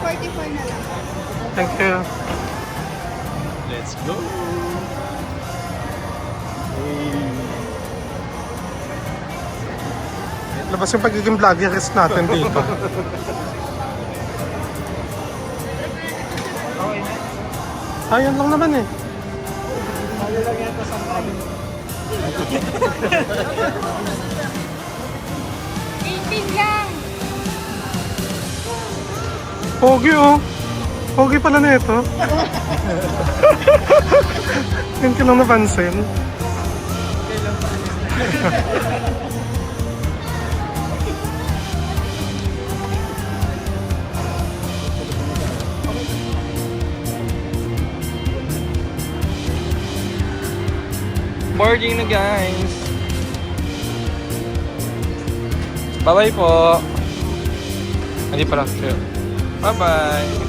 44 na lang. Thank you. Let's go! Labas yung pagiging vloggerist natin dito. Ayun lang naman eh. Ayaw lang yata sa amin. 18 lang. Pogi oh. Pogi pala na ito. Yun ko lang napansin. Boarding na guys. Bye-bye po. Hindi pala. Bye-bye.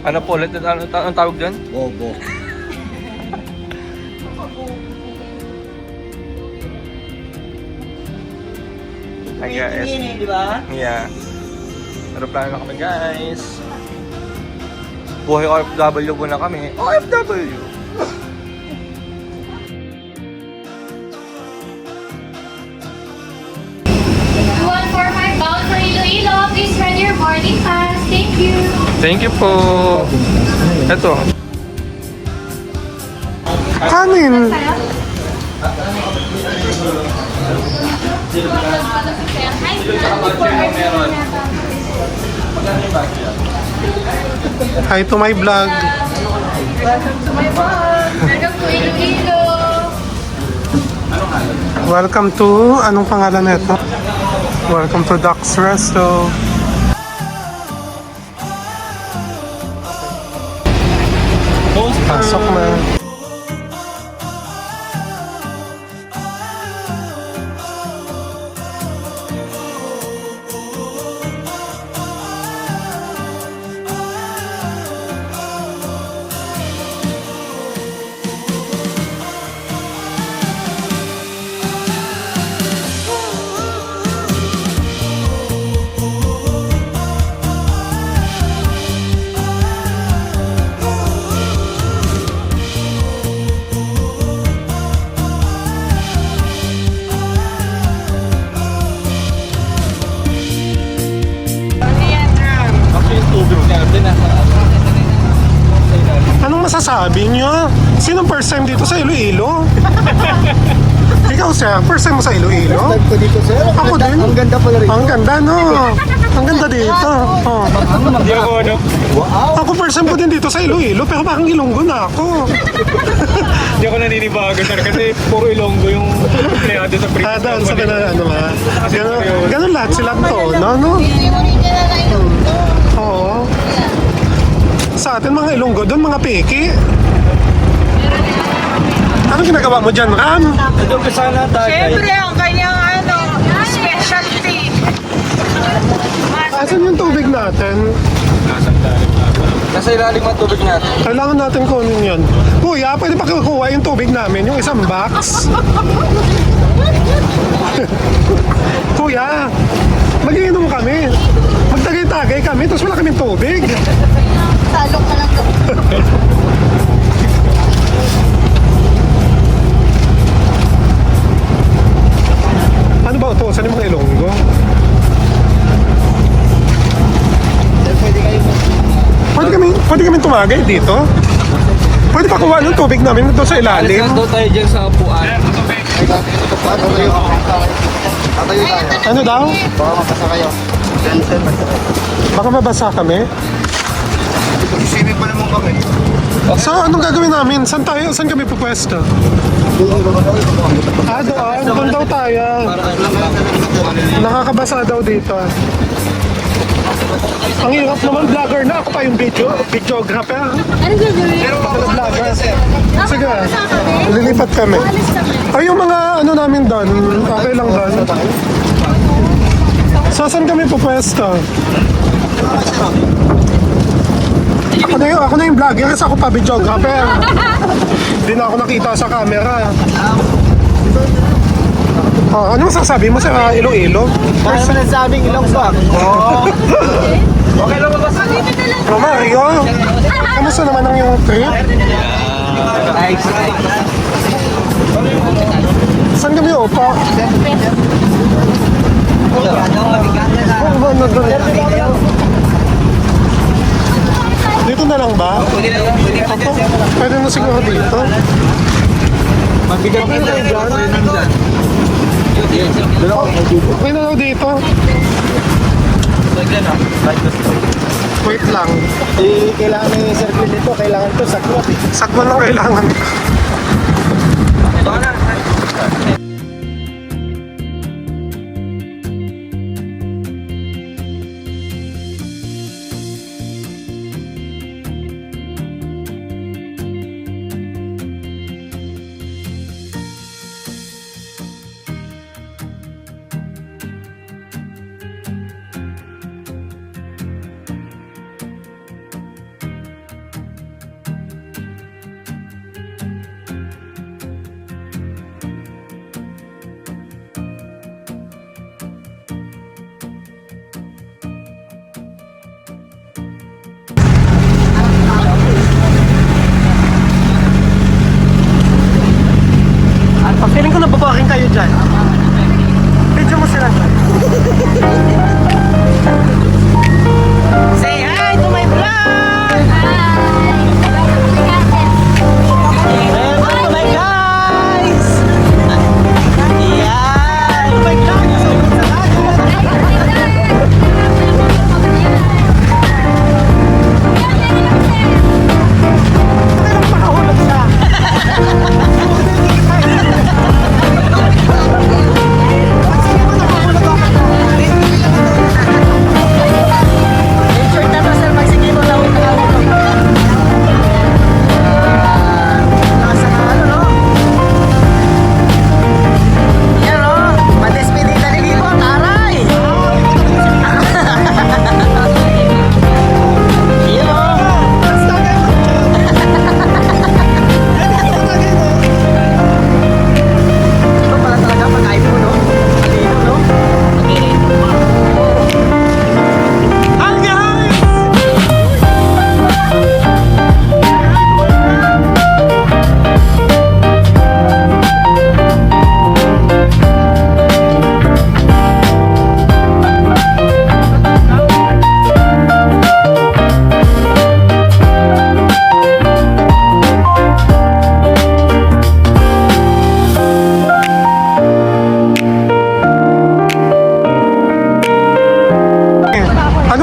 Ano po ulit? Ang tawag dyan? Bobo. Hi guys. Di ba? Yeah. Aeroplano na kami guys. Buhay OFW muna kami. OFW! Bound for Iloilo, please run your boarding pass. Thank you. Thank you po. Ito. Kanin! Hi to my vlog. Welcome to my vlog. Welcome to Iloilo. Welcome to, anong pangalan nito? Welcome to Duck's Resto. Pasok na. Anong masasabi nyo? Sinong first time dito sa Iloilo? Ikaw sir, first time mo sa Iloilo? Live ko dito, sir. Ako din. Ang ganda pala rin. Ang ganda no? Ang ganda dito. Oh. Hindi ako ano. Wow! Ako first time ko din dito sa Iloilo, pero parang Ilonggo na ako. Hindi ako naninibago sir kasi puro Ilonggo yung pinayado sa pre. Doon sa ano ba? Ganun lahat sila to, no? Oo. Sa atin mga Ilonggo, doon mga peki. Anong ginagawa mo dyan, Ram? Doon ka sana tayo. Siyempre, ang kanyang specialty. Asan yung tubig natin? Nasa ilalim ang tubig natin. Kailangan natin kunin yun. Kuya, pwede pa kukuha yung tubig namin, yung isang box? Kuya, mag-iinom kami. Magtagay-tagay kami, tapos wala kaming tubig. Salok ka lang to. Ano ba ito? Saan yung mga Ilonggo? Pwede kami tumagay dito? Pwede pa kuha ng tubig namin doon sa ilalim? Doon tayo dyan sa upuan. Tatayo tayo. Ano daw? Baka mapasa kayo. Baka mabasa kami? Isipin pa naman kami. So, anong gagawin namin? Saan kami pupwesto? Doon daw tayo. Nakakabasa daw dito. Ang hirap naman, vlogger na. Ako pa yung videographer. Ano gagawin? Vlogger. Sige, lilipat kami. Ay, yung mga ano namin doon, okay lang doon. So, So, saan kami pupwesto? Ako na yung vlogger kasi ako pa videographer. Hindi na ako nakita sa camera. Oh, ano masasabi mo sa Iloilo? Bakit naman nasabing ilong pa? Oo. Okay lang ba sa Oh, Mario, kamusta naman ang iyong trip? Nice. Saan kami upo? Dito na lang ba? Opo, pwede na siguro dito. Mabigat na tayo dyan. Okay na lang dito. Wait lang. Kailangan na yung circle nito. Kailangan to saklot eh. Sakwan lang kailangan. Feeling ko nababaking kayo dyan. Video mo sila. Say hi to my vlog! Welcome to my guys! Yeah! Oh my God! Makahulog siya!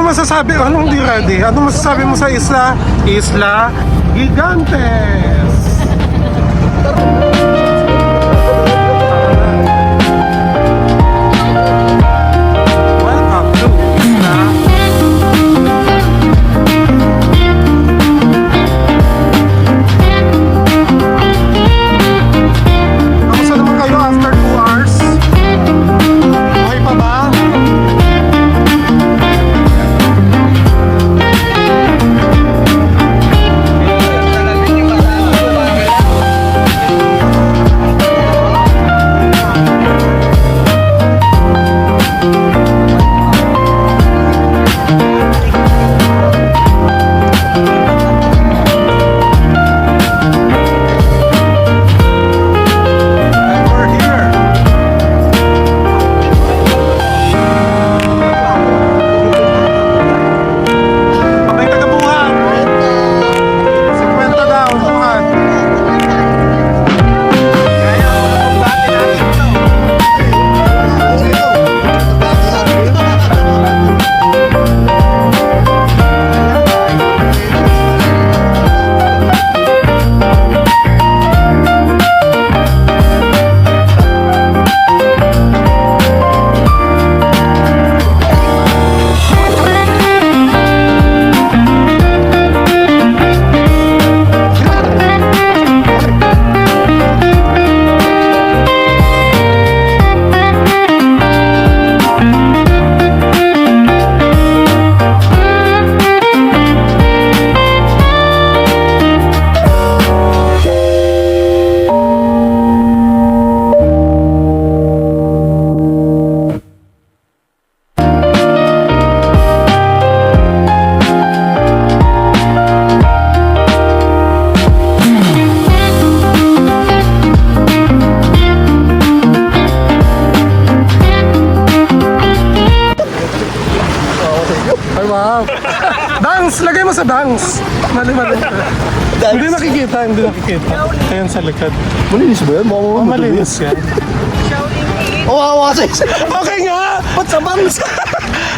masasabi, anong di ready? Anong masasabi mo sa Isla Gigantes? Welcome to Isla Kamusta naman kayo after 2 hours? Okay pa ba? wow. Bangs! Lagay mo sa bangs. Mali. Hindi nakikita. Ayan sa likod. Malinis ba yan? Oh, malinis yan. Oo, kasi. Okay nga! Ba't sa bangs?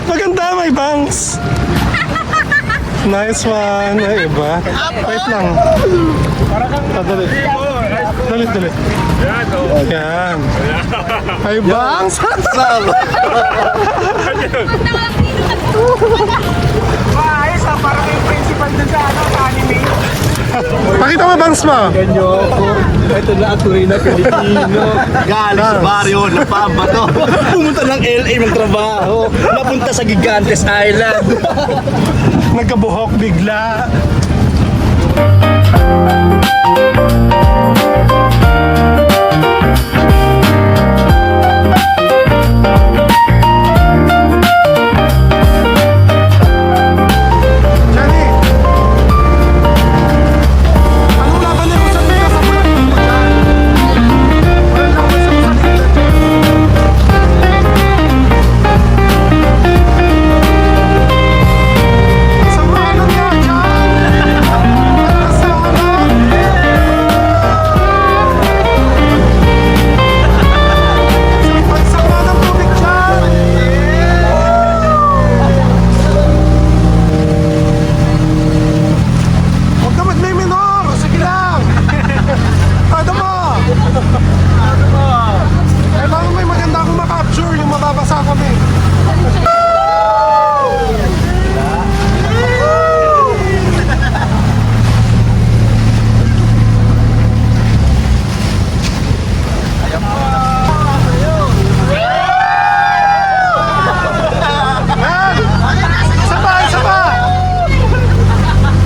Maganda, may bangs. Nice one. Ay, iba. Wait lang. Dali. Yan. May bangs. Ayos ah, parang yung principal dun sa anime. Pakita mo bangs mo. Ganyo ako. Ito na ako rin na Pilipino. Galing sa baryo, napabato. Pumunta ng LA magtrabaho. Napunta sa Gigantes Island. Nagkabuhok bigla. Jenny! Anong laban niyo sa pila sa bulan mo dyan? Wala lang ako sa salita dyan. Samahan lang nga dyan! Samahan lang! Samahan ng tubig dyan! Huwag ka magme-minor! Sige lang! Ano mo? Kailangan may maganda akong makapture yung mababasa kami. Yan! Isa pa!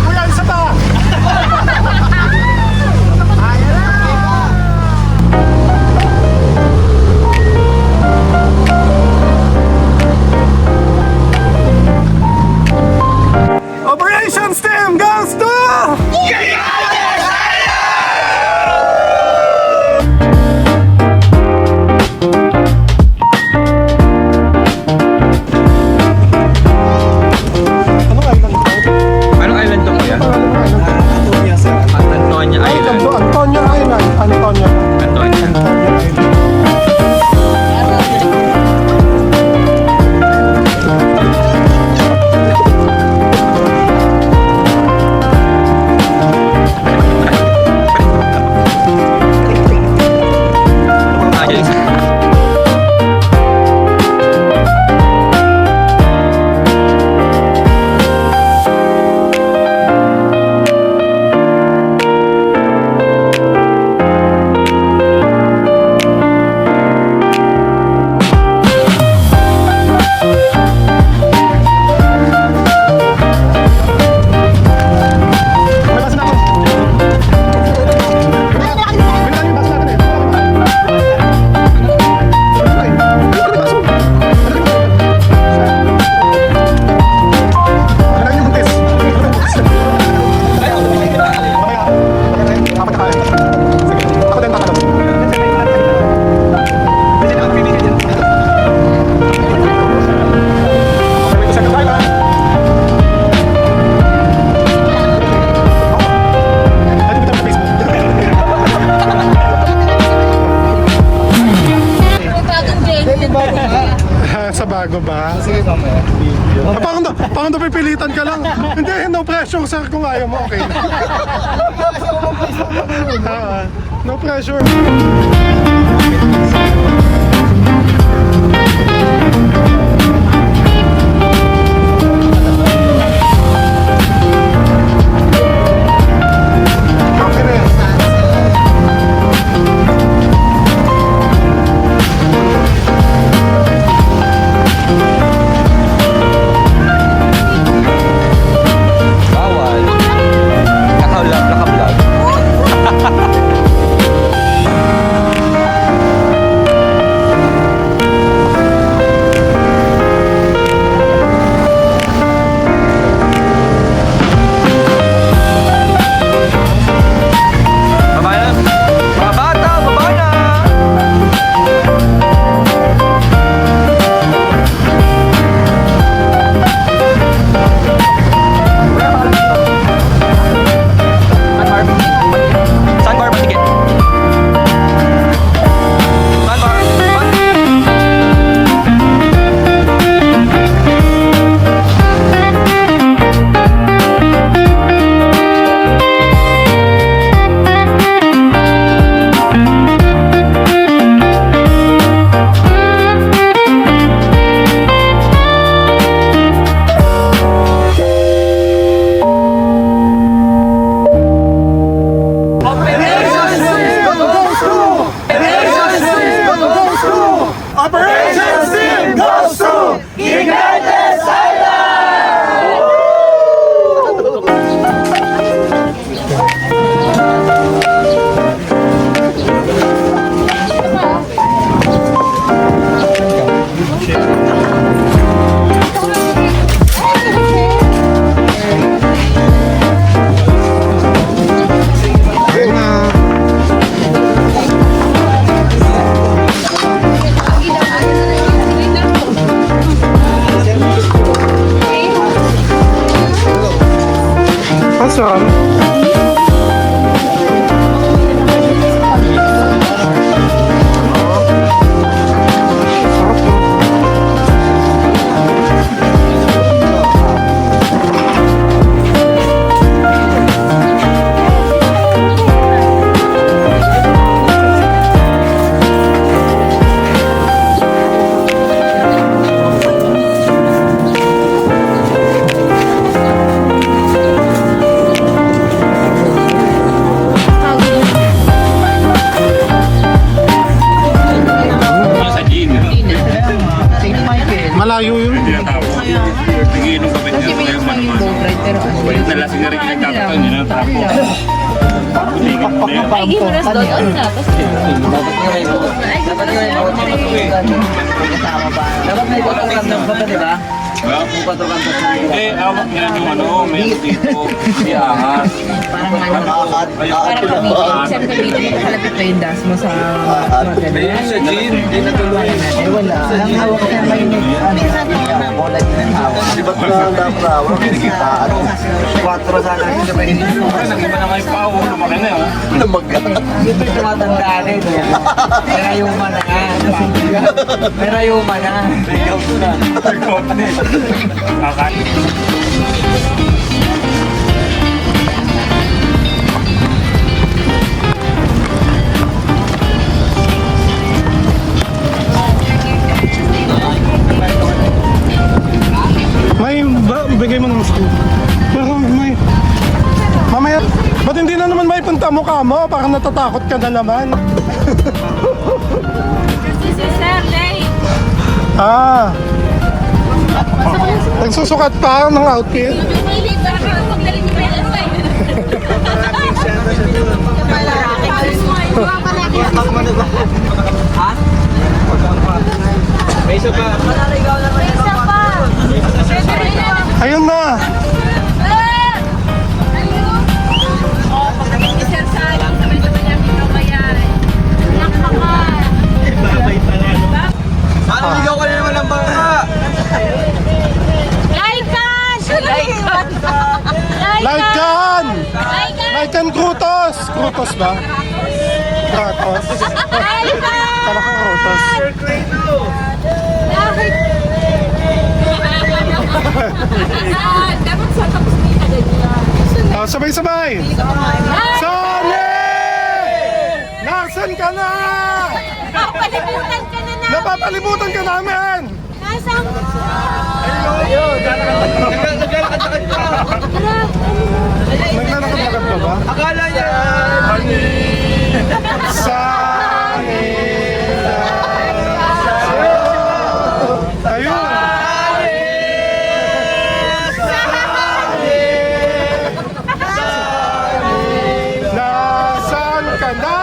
Kuya, isa pa! Operation STEM goes to... Anong island to? Anong island to kuya? Antonia, sir. Antonia Island. Antonio Island. Antonio. Antonia. Sa bago ba? Sige, mamaya. Parang napipilitan ka lang. Hindi, no pressure sir. Kung ayaw mo, okay na. No pressure. Okay na yan. Bawal. Naka-vlog. Sarap. Sa gin. Malayo yun. Nagiinom kami niya. Balik na lasing na rin kinagkakataon niya na tapo. Ay, gimuras doon. Ano na? Dapat may patukan ng bata, di ba? Patukan to sa Eh, awak niya yung ano, may dito. Si Ahas. Para kami, isang kami, kalapit na yung das mo sa Sa gin. Eh wala, ang hawak na mainit. Di ba ito na dapat awak? Kinikitaan. 4 sana yung sabay. Nag-iba na kayo pa ako. Lumaki na yun. Lumaga. Dito tumatanda rin. May rayuma na nga. May rayuma na. Ikaw na. Kakain. Bigay mo ng school. Pero may... Mamaya, ba't hindi na naman may punta mukha mo? Parang natatakot ka na naman. This is Sir Lay. Ah. Nagsusukat pa ng outfit. Mahilig para ka magdaling yung pera mo eh. May isa pa. Ayun na. Ano ligaw ka na naman ng bangka? Laikan! Laikan Krutos! Krutos ba? Kratos. Kala ko Krutos. Dapat sa tapos nila ganyan. Oh, sabay-sabay! Sani! Nasaan ka na? Napapalimutan ka na na. Napapalimutan ka namin! Nasaan ka? Naglalakad-lakad ka ba? Akala niya. Sani! Ayun! Nasaan ka na?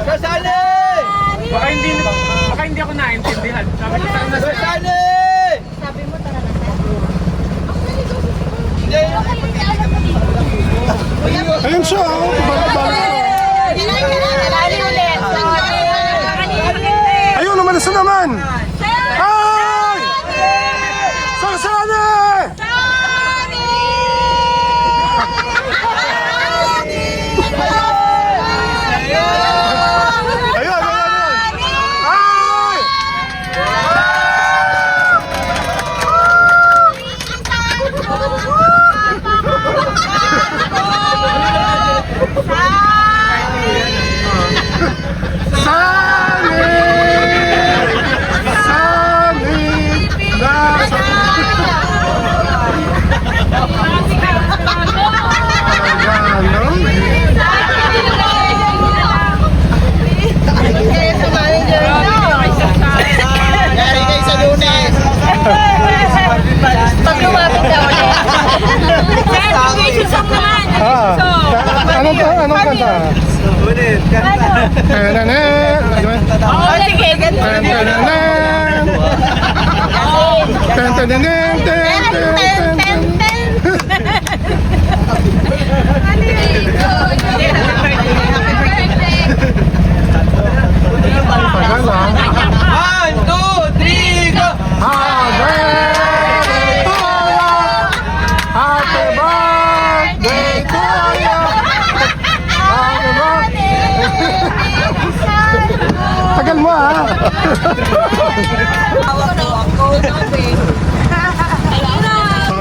Kasali! Baka hindi ako naintindihan. Sabi ko sana sa Kasali! Ayun siya, oh. Ayun, umalis na naman! Ay! Sarsani! Ayun, ayun, ayun! Ay! Sani! Sani! Nasa... Ano? Yari kayo sa Lunes! Pag lumapit ka ulit. Certification song naman. Ah, anong kanta? Lunes, kanta. Tananan! Oo, sige. Tananan! Tananan! Tagal ah. 1, 2, 3, go! Happy birthday!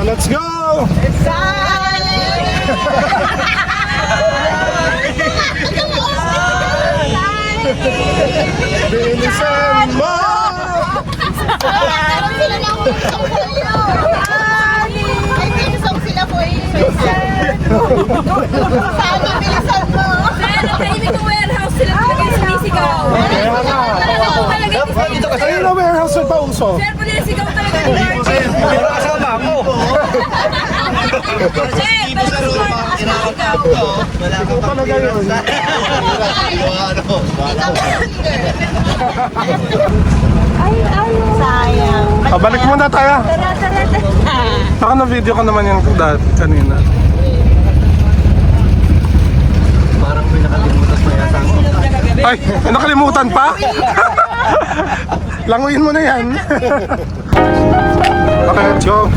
Let's go! Bilisan mo! Ayun na warehouse na pauso. Pero kasama ako. Ikaw talaga yun. Sayang. Balik muna tayo. Saka na video ko naman yung dati kanina. Parang may nakalimutan pa yata. Ay, may nakalimutan pa? Languin mo na yan. Okay, let's go.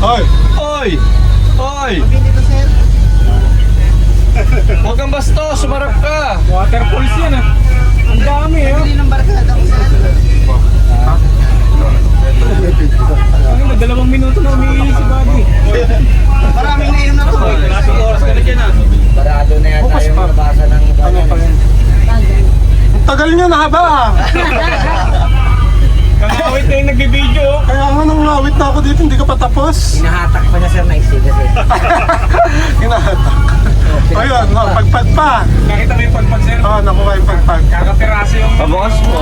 Hoy! Oy! Oy! Huwag kang bastos, sumarap ka! Waterfalls yan ah. Ang dami eh. Ang 2 minuto na umiihi si Buddy. Maraming nainom na to. Maraming oras ka na dyan ah. Parado na yan tayo nabasa ng Tagal niya na haba ah. Kakawit na yung nagbibideo. Kaya nga nung ngawit na ako dito, hindi ka pa tapos. Hinahatak pa niya sir na isi kasi. Hinahatak. Ayun, no, pagpag pa. Nakita mo yung pagpag sir? Oo, nakuha yung pagpag. Kakapiraso yung... Pabukas mo.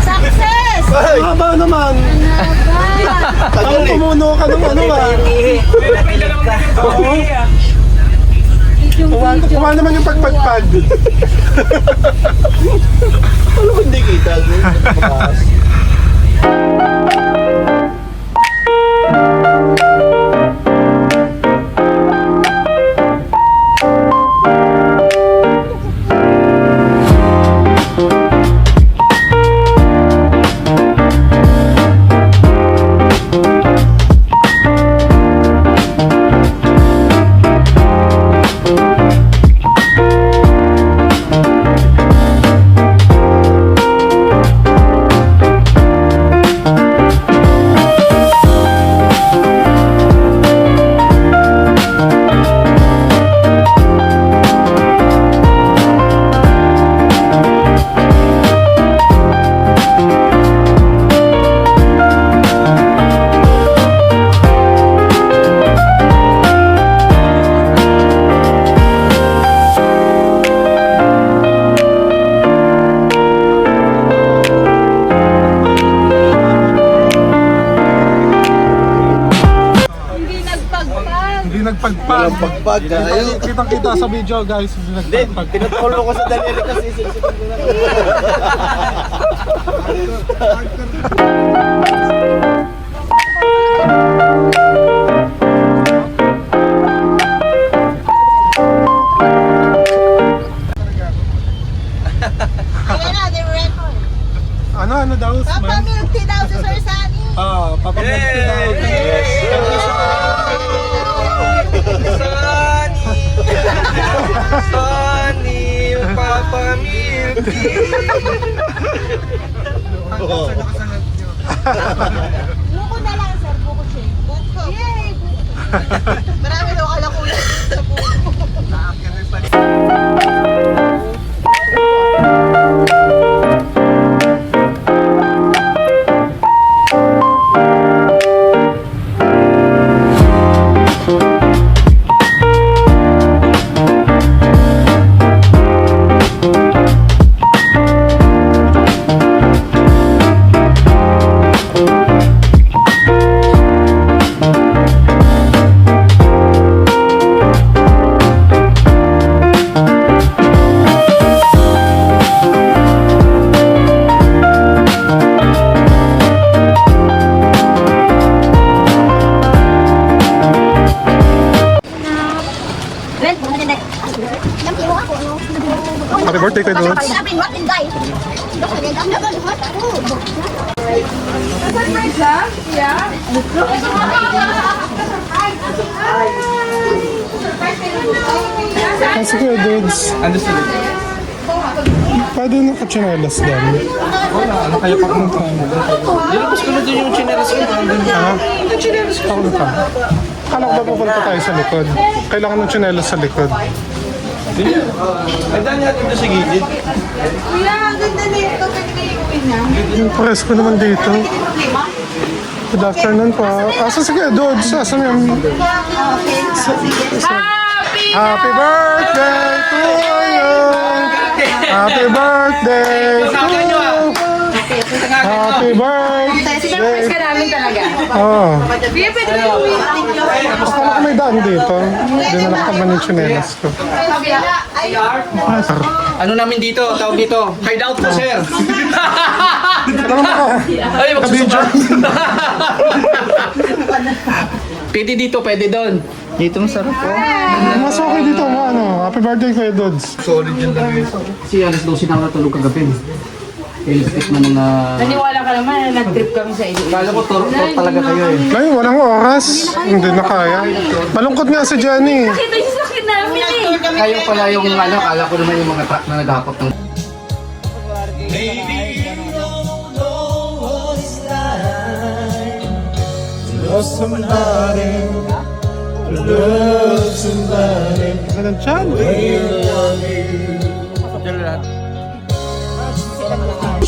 Success! Haba naman. Ang pumuno ka ng ano ah. Meron may 2 minuto umiihi ah. Kuha naman yung pagpagpag. Ano kung di kita? Pag tayo. Kitang-kita sa video, guys. Hindi, pinatulong ko sa daliri kasi sisipan ko na. Ayan na, the record. Ano daw? Papa Milk Tea daw si Sir Sunny. Papamilk daw. Sunny, Papa Milky. Buko na lang, sir. Buko siya. Buko. Yay! Marami daw kalakulan sa buko. Happy birthday kay Dudes. Kasi kay Dudes. Ando sila. Pwede nakachinelas din. Kaya pa kung nilabas ko na doon yung chinelas ko. Ako na pa. Kala ko ba pupunta tayo sa likod? Kailangan ng chinelas sa likod. Ay, dahil natin doon sa gilid. Kuya, ang ganda na ito. Ganda yung niya. Yung presko naman dito. Good afternoon po. Asa sige, Dudes. Asa yung... Happy birthday to you! Happy birthday to you! Happy birthday! Sinurprise ka namin talaga. Oo. Kuya, pwede ba yung Akala ko may daan dito. Hindi na nakataman yung chinelas ko. Ano namin dito? Tawag dito? Hideout po, sir. Alam mo ka? Ay, magsusuka. Pwede dito, pwede doon. Dito masarap po. Mas okay dito mo, ano? Happy birthday kay Dudes. Si alas 12 na ako natulog kagabi. Ilipit na mga... Naniwala ka naman na nag-trip kami sa iyo. Kala ko toro talaga kayo eh. Ay, walang oras. Hindi na kaya. Malungkot nga si Jenny. Ito yung sakit namin eh. Kayo pala yung ano, kala ko naman yung mga truck na naghapot ng... Ganun siya.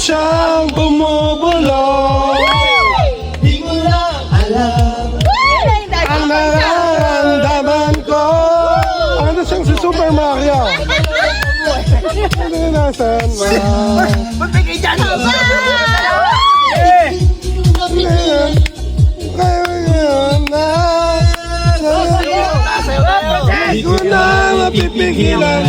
Siyang bumubulong. Di mo lang alam ang nararamdaman ko. Ano siyang si Super Mario? Ano yung nasan mo? Di ko na mapipigilan.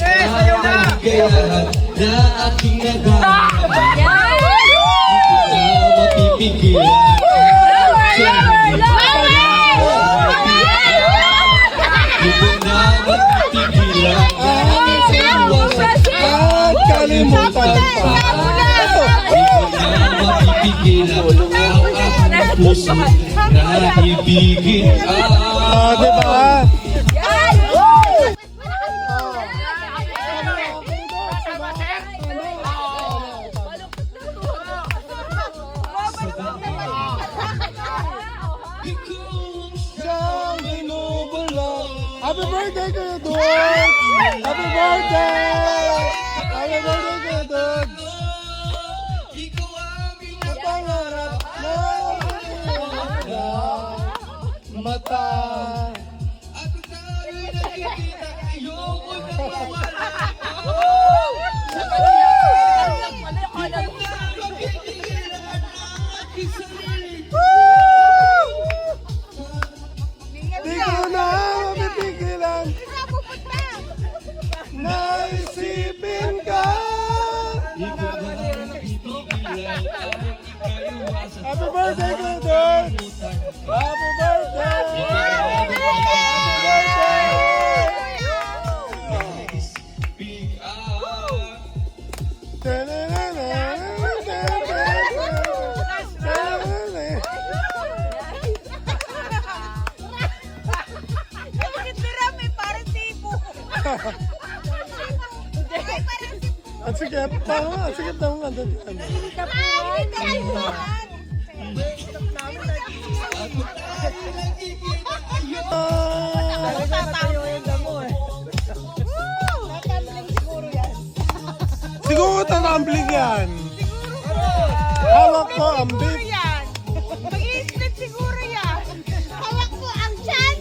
At kalimutan pa. Diba? Siyang binubulong. Happy birthday kayo, Dudes! Happy birthday! Happy birthday kayo, Dudes! Pangarap na mata. Di ko na mapipigilan. Happy birthday, Gudon! Happy birthday! Bakit marami? Parang tipo. Ang sikip pa, ang sikip na mga ano. Ay, hindi Siguro tatambling yan. Hawak ko ang beef. yan. Mag-i-split siguro yan. Hawak ko ang chan.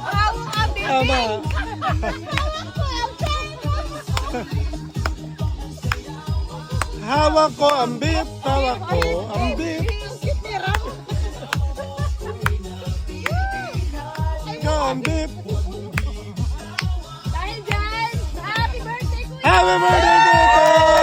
Hawak ang bibig. Tama. Hawak ko ang chan. Hawak ko ang beef. Hawak ko ang beef. Ikaw ang beef. Dahil dyan, happy birthday ko. Happy birthday, Gudon!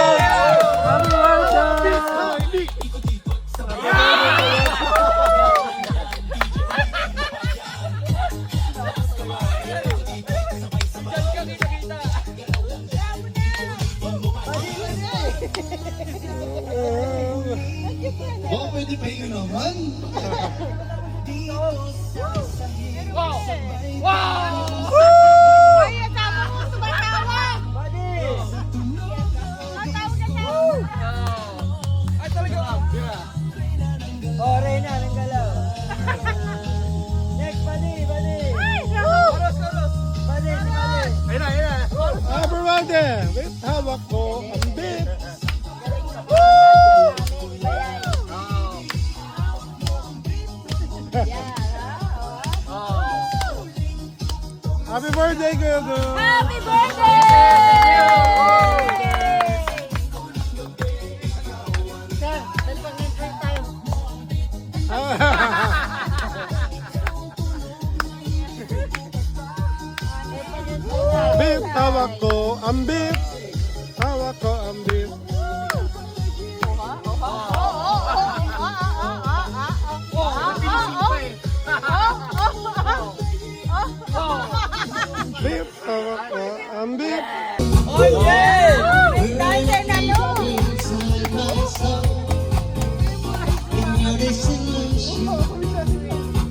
Happy birthday! Ay, asama ko sumatawa. Oh, Reyna, anong galaw? Next, buddy. Buddy, Happy birthday! Wait, hawak ko ang beef. Happy birthday, Gudon! Happy birthday! Beef, hawak ko ang beef. Hawak ko ang beef. Beef, hawak ko ang beef.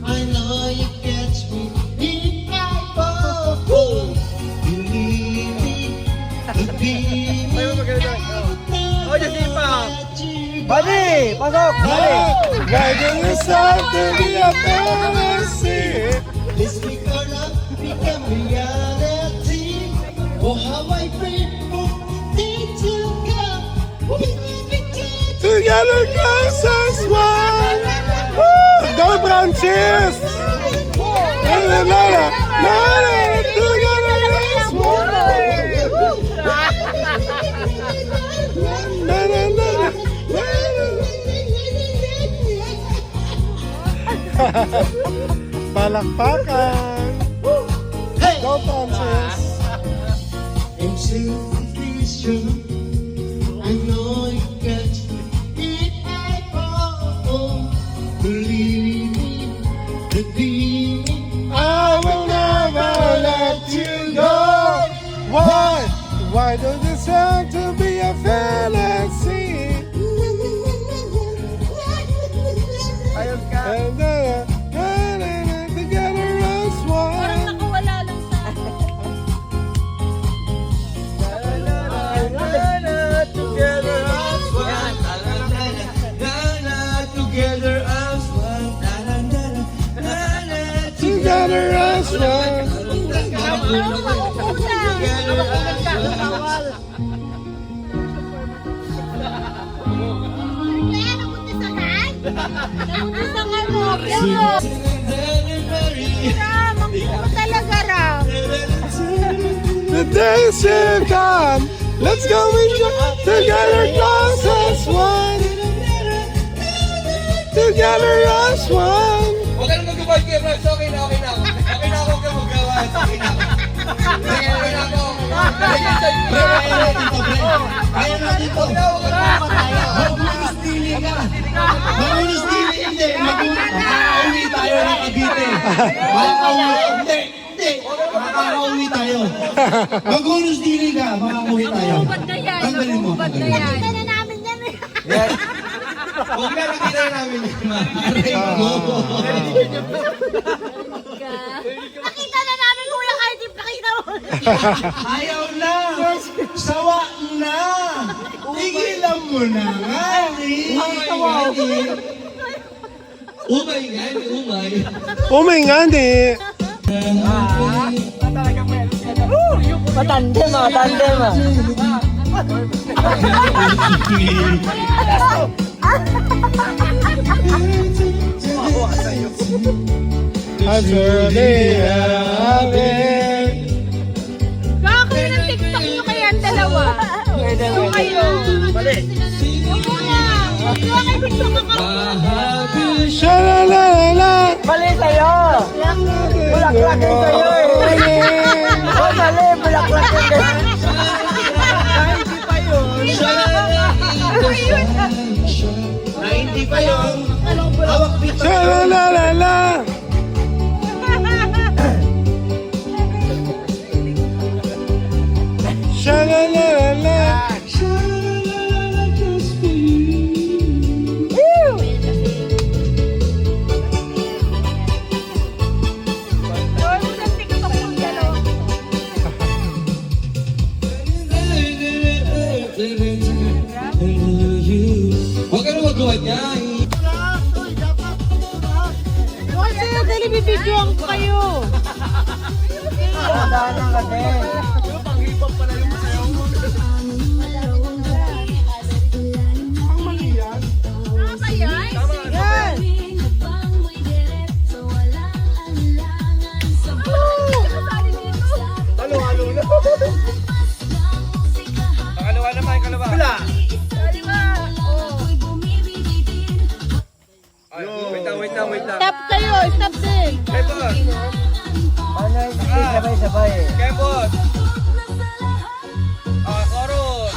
I know you catch me in my bubble. Believe me, believe me. Buddy, pasok! Buddy! Why do you start to be a fantasy? Let's make our love become reality. Oh, how I pray for day to come. Together, close as one. Woo! Go branches! La la la la la la. Together as one. La la la la. Palakpakan. Go Francis. I'm so I know you catch me in my bubble. Believe me, believe me. I will never let you go. Why? Why does it sound to be a fantasy? Ayos ka. And together as one. Nakawala lang sa Together as one. Together as one. Together as one. Napuntisan mo. Ram, ang puro talaga, Ram. The days have come. Let's go enjoy together close as one. Together as one. Huwag ka na mag-goodbye kay Brad. Okay na ako. Okay na ako. Huwag ka mag-gawa. Okay na ako. Okay na ako. Ayaw natin to, Brent. Ayaw natin to. Huwag na istili. ka. Magunos dili, hindi. Makakauwi tayo ng Cavite. Hindi. Makakauwi tayo. Magunos dili ka, makakauwi tayo. Tanggalin mo. Nakita na namin yan eh. Huwag na nakita namin yan, ma. Nakita na namin kuya kahit yung pakita mo. Ayaw na! Sawa na! Tigilan mo na nga! Umay nga, umay. Oh my God eh. Matandem ah. Kakain ng TikTok nyo kaya ang dalawa. Yung kayo. Yung muna. Yung kayo TikTok ako. Shalalala. Mali sa'yo. Bulaklak yun sa'yo eh. Oh, mali. Bulaklak yun sa'yo. Na hindi pa yun. Hawak dito. Shalalala. Shalalala. Huwag ka na magawa niya. Huwag sa'yo, dali bibidyoan ko kayo. Tandaan lang kasi. Yan. Kalawa naman, kalawa. Bila. Wait lang. Stop kayo, stop din. Kebot. Paano yung sabay-sabay eh. Kebot. Chorus.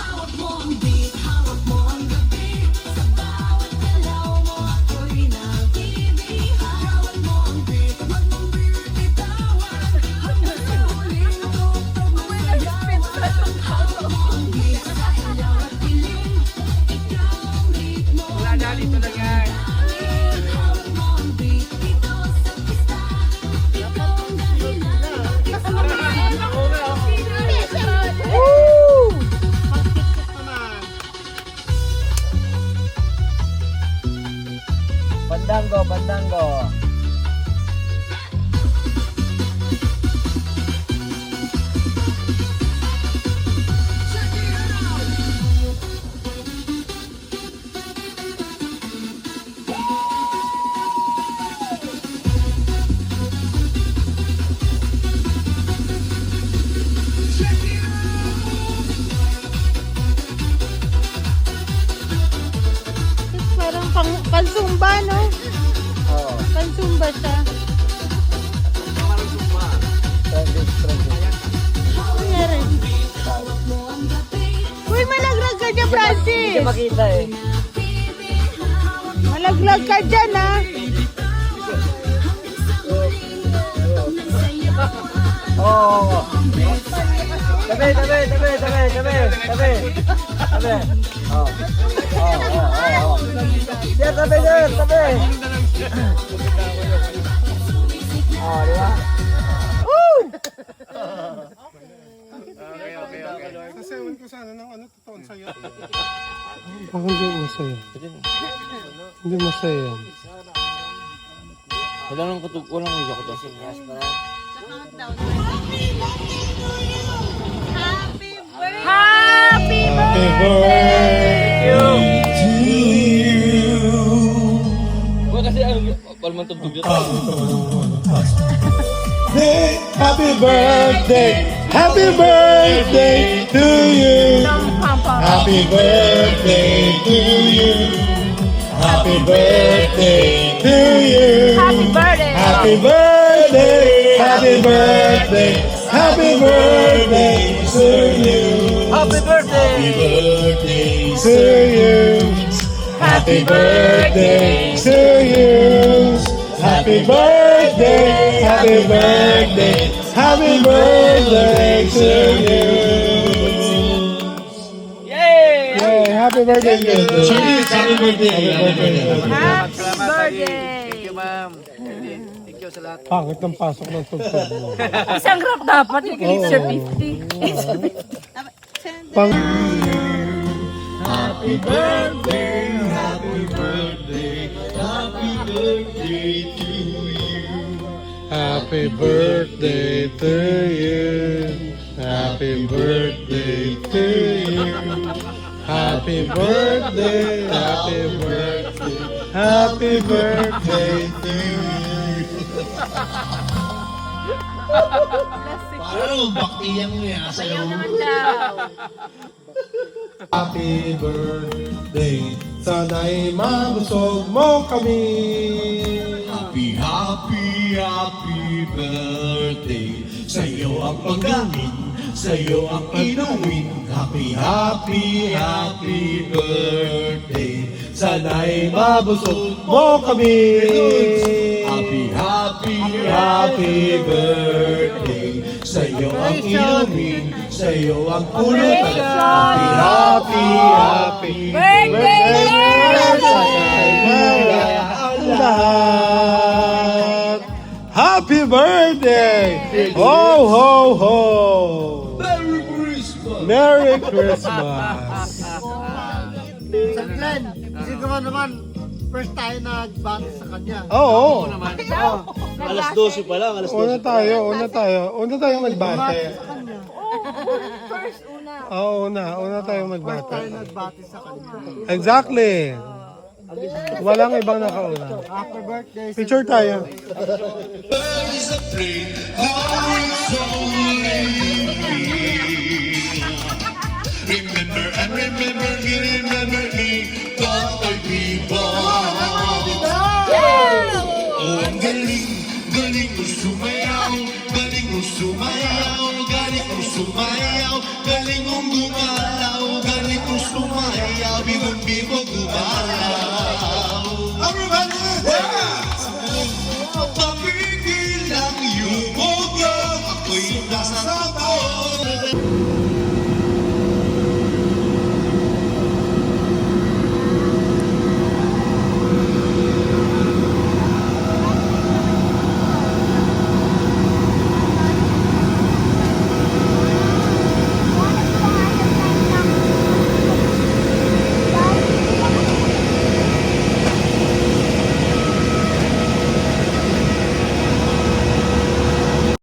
Wala na, dito lang yan. Bandango. Parang pansumba, no? Oo. Pansumba siya. Nangyari. Uy, malaglag ka dyan, Francis. Hindi makita eh. Malaglag ka dyan, ha? Oo. Tabi. Oo. Sir, tabi. Oh, di ba? Sasayawan ko sana ng ano, totoong saya. Ako hindi masaya. Hindi masaya. Walang uyak ko to. Happy Happy birthday to you. Kasi ano, palman tugtog yun. Happy birthday. Happy birthday to you. Happy birthday to you. Happy birthday to you. Happy birthday. Happy birthday. Happy birthday. Happy birthday to you. Happy birthday! Happy birthday to you. Happy birthday to you. Happy birthday, happy birthday, happy birthday to you. Yay! Happy birthday, Chris. Happy birthday. Happy birthday! Pangit ng pasok ng tugtog mo. Isang rap dapat, yung sa 50. Pang... Happy birthday, happy birthday, happy birthday to you. Happy birthday to you. Happy birthday to you. Happy birthday, happy birthday, happy birthday to you. Parang baktiyan mo yan sa iyo. Happy birthday, sana'y mabusog mo kami. Happy, happy, happy birthday. Sa'yo ang pagkain, sa'yo ang inuwin. Happy, happy, happy birthday. Sana'y mabusog mo kami. Happy, happy, happy birthday. Sa'yo ang inumin, sa'yo ang pulutan. Happy, happy, happy Lahat. Happy birthday! Ho, ho, ho! Merry Christmas! Merry Christmas! Sir Glenn, siguro naman, first tayo nagbati sa kanya. Oo. Alas 12 pa lang, alas 12. Una tayo magbate. First, una. Oo, una tayo Tayo magbate. nagbati sa kanya. Exactly. Walang ibang nakauna. Happy birthday, Sir Picture tayo. Birds of play, hearts only. Remember and remember me, remember me, Dr. Bebop. Oh, ang galing, galing mo sumayaw, galing mo sumayaw, galing mo sumayaw.